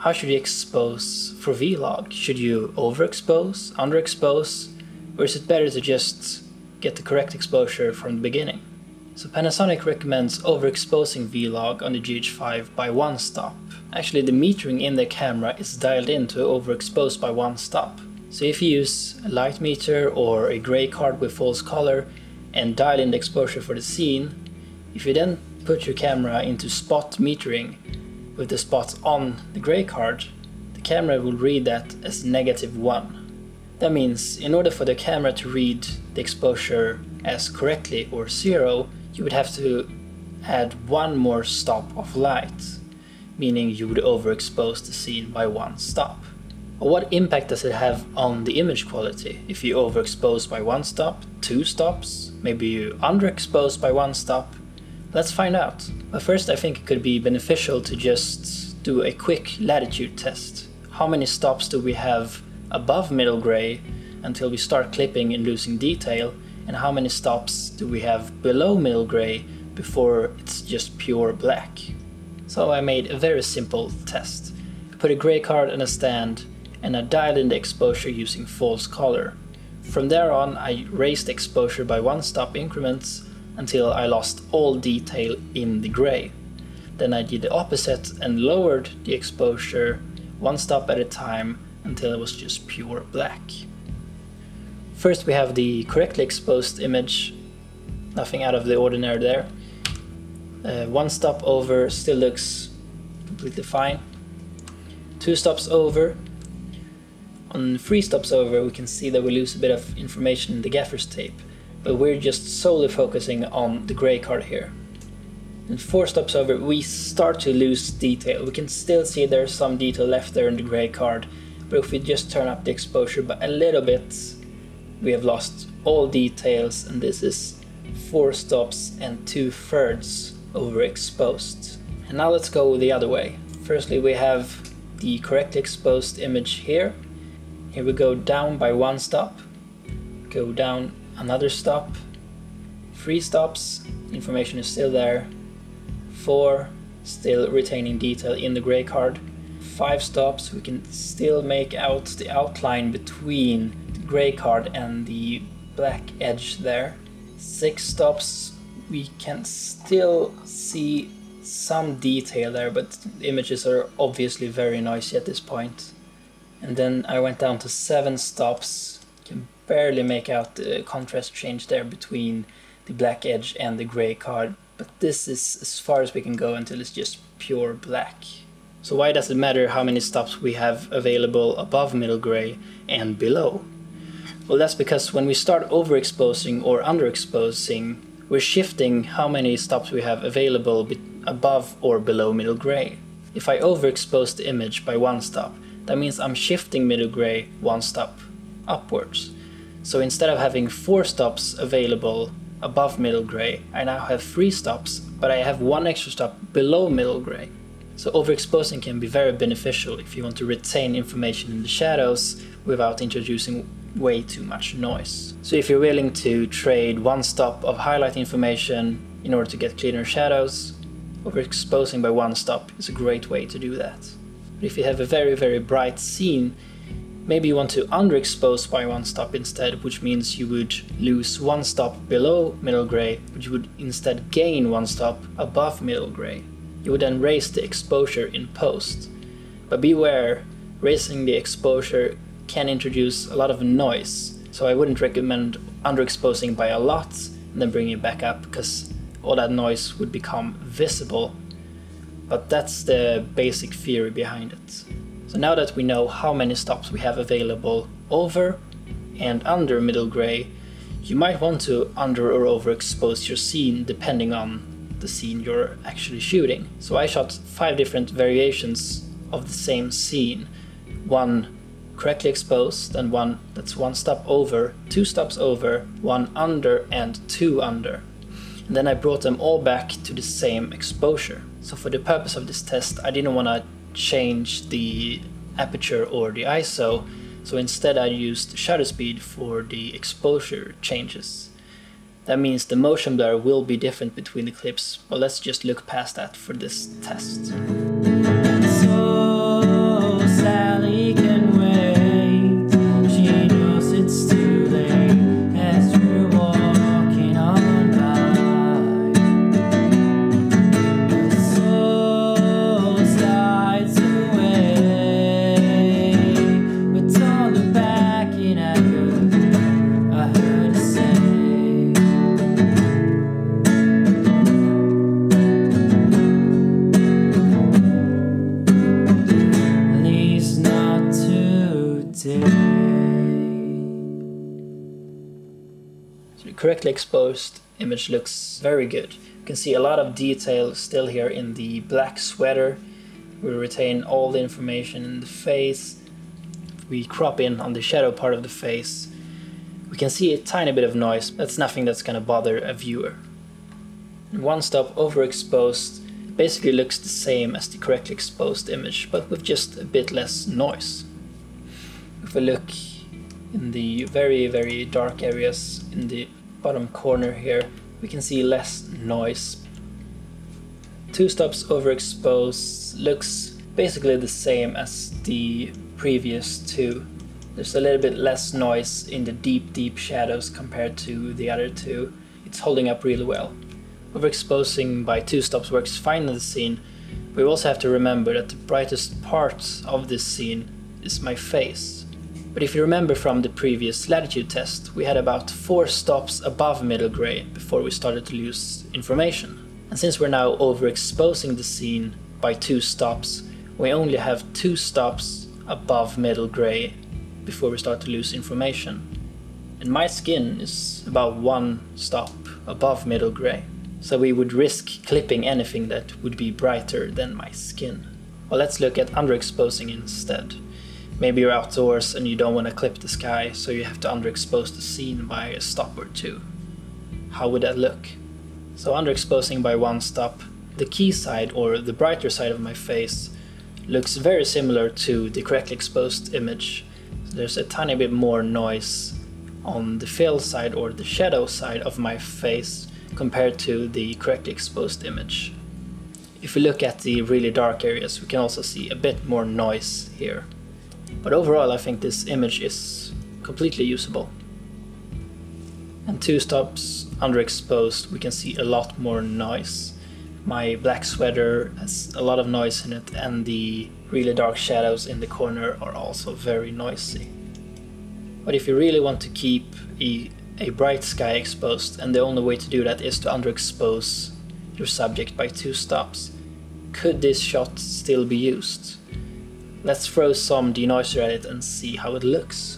how should you expose for vlog? Should you overexpose, underexpose, or is it better to just get the correct exposure from the beginning? So Panasonic recommends overexposing vlog on the GH5 by 1 stop. Actually, the metering in the camera is dialed in to overexpose by 1 stop. So if you use a light meter or a gray card with false color and dial in the exposure for the scene, if you then put your camera into spot metering with the spots on the gray card, the camera will read that as -1. That means in order for the camera to read the exposure as correctly or 0, you would have to add 1 more stop of light, meaning you would overexpose the scene by 1 stop. Well, what impact does it have on the image quality if you overexpose by 1 stop, 2 stops, maybe you underexpose by 1 stop? Let's find out. But first, I think it could be beneficial to just do a quick latitude test. How many stops do we have above middle gray until we start clipping and losing detail, and how many stops do we have below middle gray before it's just pure black? So I made a very simple test. I put a gray card on a stand and I dialed in the exposure using false color. From there on, I raised the exposure by 1 stop increments until I lost all detail in the gray. Then I did the opposite and lowered the exposure 1 stop at a time until it was just pure black. First we have the correctly exposed image, nothing out of the ordinary there. 1 stop over still looks completely fine. 2 stops over. On 3 stops over we can see that we lose a bit of information in the gaffer's tape, but we're just solely focusing on the gray card here. And 4 stops over we start to lose detail. We can still see there's some detail left there in the gray card, but if we just turn up the exposure by a little bit, we have lost all details, and this is 4 stops and 2/3 overexposed. And now let's go the other way. Firstly we have the correctly exposed image here. Here we go down by 1 stop, go down another stop, 3 stops, information is still there, 4, still retaining detail in the gray card, 5 stops, we can still make out the outline between the gray card and the black edge there, 6 stops, we can still see some detail there, but the images are obviously very noisy at this point. And then I went down to 7 stops, can barely make out the contrast change there between the black edge and the gray card, but this is as far as we can go until it's just pure black. So why does it matter how many stops we have available above middle gray and below? Well, that's because when we start overexposing or underexposing, we're shifting how many stops we have available above or below middle gray. If I overexpose the image by 1 stop, that means I'm shifting middle gray 1 stop upwards. So instead of having 4 stops available above middle gray, I now have 3 stops, but I have 1 extra stop below middle gray. So overexposing can be very beneficial if you want to retain information in the shadows without introducing way too much noise. So if you're willing to trade 1 stop of highlight information in order to get cleaner shadows, overexposing by 1 stop is a great way to do that. But if you have a very bright scene, maybe you want to underexpose by 1 stop instead, which means you would lose 1 stop below middle gray, but you would instead gain 1 stop above middle gray. You would then raise the exposure in post. But beware, raising the exposure can introduce a lot of noise, so I wouldn't recommend underexposing by a lot and then bringing it back up, because all that noise would become visible. But that's the basic theory behind it. So now that we know how many stops we have available over and under middle gray, you might want to under or overexpose your scene depending on the scene you're actually shooting. So I shot 5 different variations of the same scene. 1 correctly exposed, and 1 that's 1 stop over, 2 stops over, 1 under, and 2 under. And then I brought them all back to the same exposure. So for the purpose of this test, I didn't want to change the aperture or the ISO, so instead I used shutter speed for the exposure changes. That means the motion blur will be different between the clips, but let's just look past that for this test. So correctly exposed image looks very good. You can see a lot of detail still here in the black sweater. We retain all the information in the face. We crop in on the shadow part of the face. We can see a tiny bit of noise, but that's nothing that's going to bother a viewer. One stop overexposed basically looks the same as the correctly exposed image, but with just a bit less noise. If we look in the very dark areas in the bottom corner here, we can see less noise. Two stops overexposed looks basically the same as the previous two. There's a little bit less noise in the deep shadows compared to the other two. It's holding up really well. Overexposing by two stops works fine in the scene. We also have to remember that the brightest part of this scene is my face. But if you remember from the previous Latitude test, we had about 4 stops above middle gray before we started to lose information. And since we're now overexposing the scene by 2 stops, we only have 2 stops above middle gray before we start to lose information. And my skin is about 1 stop above middle gray. So we would risk clipping anything that would be brighter than my skin. Well, let's look at underexposing instead. Maybe you're outdoors and you don't want to clip the sky, so you have to underexpose the scene by a stop or 2. How would that look? So underexposing by 1 stop, the key side or the brighter side of my face looks very similar to the correctly exposed image. So there's a tiny bit more noise on the fill side or the shadow side of my face compared to the correctly exposed image. If we look at the really dark areas, we can also see a bit more noise here. But overall, I think this image is completely usable. And 2 stops underexposed, we can see a lot more noise. My black sweater has a lot of noise in it, and the really dark shadows in the corner are also very noisy. But if you really want to keep a bright sky exposed, and the only way to do that is to underexpose your subject by 2 stops, could this shot still be used? Let's throw some denoiser at it and see how it looks.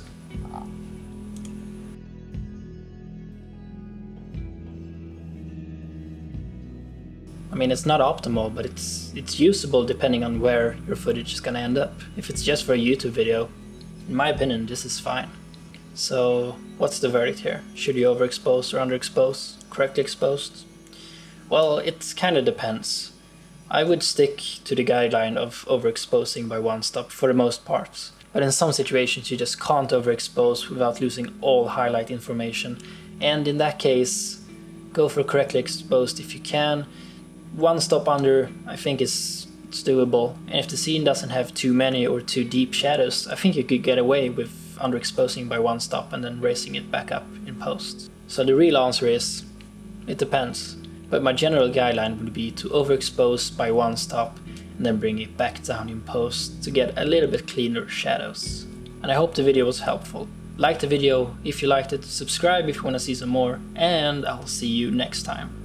I mean, it's not optimal, but it's usable depending on where your footage is gonna end up. If it's just for a YouTube video, in my opinion, this is fine. So, what's the verdict here? Should you overexpose or underexpose? Correctly exposed? Well, it kinda depends. I would stick to the guideline of overexposing by 1 stop for the most part. But in some situations you just can't overexpose without losing all highlight information. And in that case, go for correctly exposed if you can. 1 stop under, I think it's doable. And if the scene doesn't have too many or too deep shadows, I think you could get away with underexposing by 1 stop and then raising it back up in post. So the real answer is, it depends. But my general guideline would be to overexpose by 1 stop and then bring it back down in post to get a little bit cleaner shadows. And I hope the video was helpful. Like the video if you liked it, subscribe if you want to see some more, and I'll see you next time.